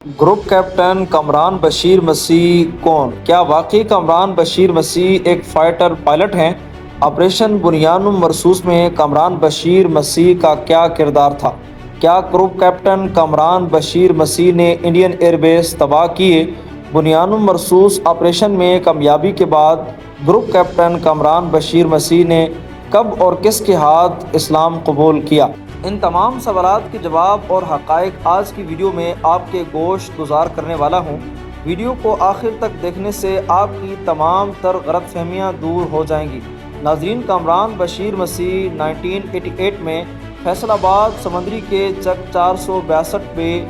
Group captain Kamran Bashir مسیح کون؟ کیا واقعی کامران بشیر مسیح ایک فائٹر پائلٹ ہیں؟ آپریشن بنیان مرصوص میں کامران بشیر مسیح کا کیا کردار تھا؟ کیا گروپ کیپٹن کامران بشیر مسیح نے انڈین ایئر بیس تباہ کیے؟ بنیان مرصوص آپریشن میں کامیابی کے بعد گروپ کیپٹن کامران بشیر مسیح نے کب اور کس کے ہاتھ اسلام قبول کیا؟ ان تمام سوالات کے جواب اور حقائق آج کی ویڈیو میں آپ کے گوش گزار کرنے والا ہوں۔ ویڈیو کو آخر تک دیکھنے سے آپ کی تمام تر غلط فہمیاں دور ہو جائیں گی۔ ناظرین، کامران بشیر مسیح 1988 میں فیصل آباد سمندری کے چک 462 میں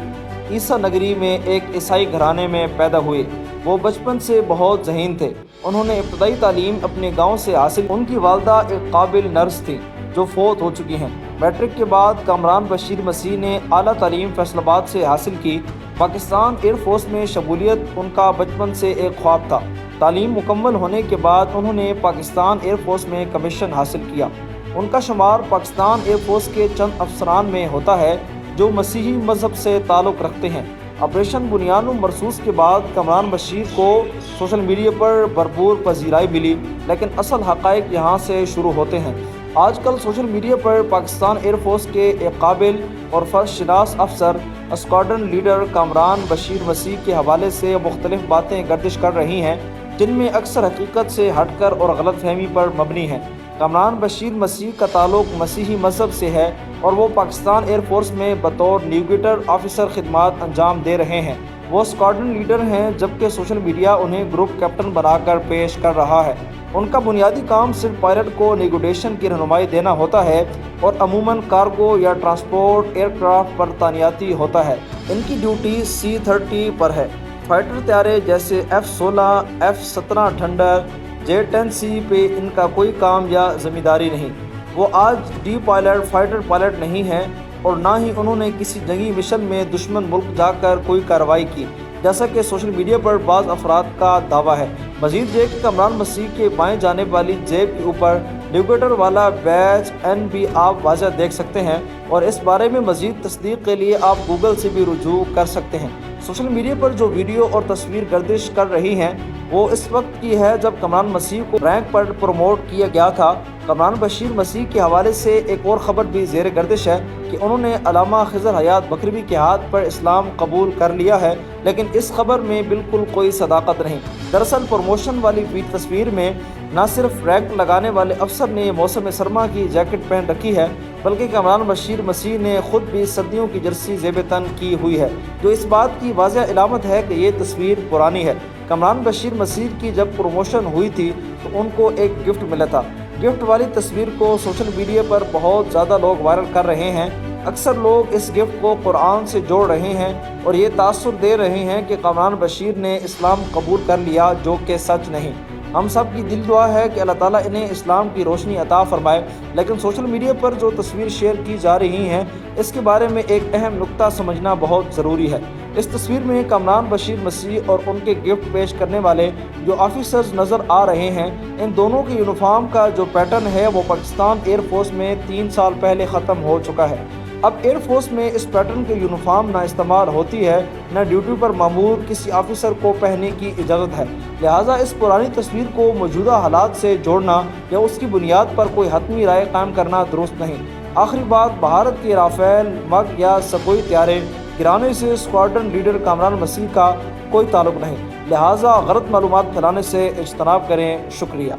عیسیٰ نگری میں ایک عیسائی گھرانے میں پیدا ہوئے۔ وہ بچپن سے بہت ذہین تھے۔ انہوں نے ابتدائی تعلیم اپنے گاؤں سے حاصل کی۔ ان کی والدہ ایک قابل نرس تھیں جو فوت ہو چکی ہیں۔ میٹرک کے بعد کامران بشیر مسیح نے اعلیٰ تعلیم فیصل آباد سے حاصل کی۔ پاکستان ایئر فورس میں شمولیت ان کا بچپن سے ایک خواب تھا۔ تعلیم مکمل ہونے کے بعد انہوں نے پاکستان ایئر فورس میں کمیشن حاصل کیا۔ ان کا شمار پاکستان ایئر فورس کے چند افسران میں ہوتا ہے جو مسیحی مذہب سے تعلق رکھتے ہیں۔ آپریشن بنیان مرصوص کے بعد کامران بشیر کو سوشل میڈیا پر بھرپور پذیرائی ملی، لیکن اصل حقائق یہاں سے شروع ہوتے ہیں۔ آج کل سوشل میڈیا پر پاکستان ایئر فورس کے ایک قابل اور فرض شناس افسر اسکواڈرن لیڈر کامران بشیر مسیح کے حوالے سے مختلف باتیں گردش کر رہی ہیں جن میں اکثر حقیقت سے ہٹ کر اور غلط فہمی پر مبنی ہیں۔ کامران بشیر مسیح کا تعلق مسیحی مذہب سے ہے اور وہ پاکستان ایئر فورس میں بطور نیویگیٹر آفیسر خدمات انجام دے رہے ہیں۔ وہ اسکواڈرن لیڈر ہیں جبکہ سوشل میڈیا انہیں گروپ کیپٹن بنا کر پیش کر رہا ہے۔ ان کا بنیادی کام صرف پائلٹ کو نیگوڈیشن کی رہنمائی دینا ہوتا ہے اور عموماً کارگو یا ٹرانسپورٹ ایئر کرافٹ پر تعیناتی ہوتا ہے۔ ان کی ڈیوٹی C-30 پر ہے۔ فائٹر طیارے جیسے F-16، F-17 تھنڈر، J-10C پہ ان کا کوئی کام یا ذمہ داری نہیں۔ وہ آج ڈی پائلٹ فائٹر پائلٹ نہیں ہیں اور نہ ہی انہوں نے کسی جنگی مشن میں دشمن ملک جا کر کوئی کارروائی کی، جیسا کہ سوشل میڈیا پر بعض افراد کا دعویٰ ہے۔ مزید یہ کہ کامران مسیح کے بائیں جانب والی جیب کے اوپر نیویگیٹر والا بیج N بھی آپ واضح دیکھ سکتے ہیں، اور اس بارے میں مزید تصدیق کے لیے آپ گوگل سے بھی رجوع کر سکتے ہیں۔ سوشل میڈیا پر جو ویڈیو اور تصویر گردش کر رہی ہیں وہ اس وقت کی ہے جب کامران مسیح کو رینک پر پروموٹ کیا گیا تھا۔ کامران بشیر مسیح کے حوالے سے ایک اور خبر بھی زیر گردش ہے کہ انہوں نے علامہ خضر حیات بکروی کے ہاتھ پر اسلام قبول کر لیا ہے، لیکن اس خبر میں بالکل کوئی صداقت نہیں۔ دراصل پروموشن والی تصویر میں نہ صرف رینک لگانے والے افسر نے موسم سرما کی جیکٹ پہن رکھی ہے، بلکہ کامران بشیر مسیح نے خود بھی سردیوں کی جرسی زیب تن کی ہوئی ہے، جو اس بات کی واضح علامت ہے کہ یہ تصویر پرانی ہے۔ کامران بشیر مسیح کی جب پروموشن ہوئی تھی تو ان کو ایک گفٹ ملا تھا۔ گفٹ والی تصویر کو سوشل میڈیا پر بہت زیادہ لوگ وائرل کر رہے ہیں۔ اکثر لوگ اس گفٹ کو قرآن سے جوڑ رہے ہیں اور یہ تاثر دے رہے ہیں کہ کامران بشیر نے اسلام قبول کر لیا، جو کہ سچ نہیں۔ ہم سب کی دل دعا ہے کہ اللہ تعالیٰ انہیں اسلام کی روشنی عطا فرمائے، لیکن سوشل میڈیا پر جو تصویر شیئر کی جا رہی ہیں اس کے بارے میں ایک اہم نقطہ سمجھنا بہت ضروری ہے۔ اس تصویر میں کامران بشیر مسیح اور ان کے گفٹ پیش کرنے والے جو آفیسرز نظر آ رہے ہیں، ان دونوں کے یونیفارم کا جو پیٹرن ہے وہ پاکستان ایئر فورس میں 3 سال پہلے ختم ہو چکا ہے۔ اب ایئر فورس میں اس پیٹرن کے یونیفارم نہ استعمال ہوتی ہے، نہ ڈیوٹی پر مامور کسی آفیسر کو پہننے کی اجازت ہے، لہٰذا اس پرانی تصویر کو موجودہ حالات سے جوڑنا یا اس کی بنیاد پر کوئی حتمی رائے قائم کرنا درست نہیں۔ آخری بات، بھارت کے رافیل، مگ یا سکوئی طیارے گرانے سے اسکواڈرن لیڈر کامران مسیح کا کوئی تعلق نہیں، لہٰذا غلط معلومات پھیلانے سے اجتناب کریں۔ شکریہ۔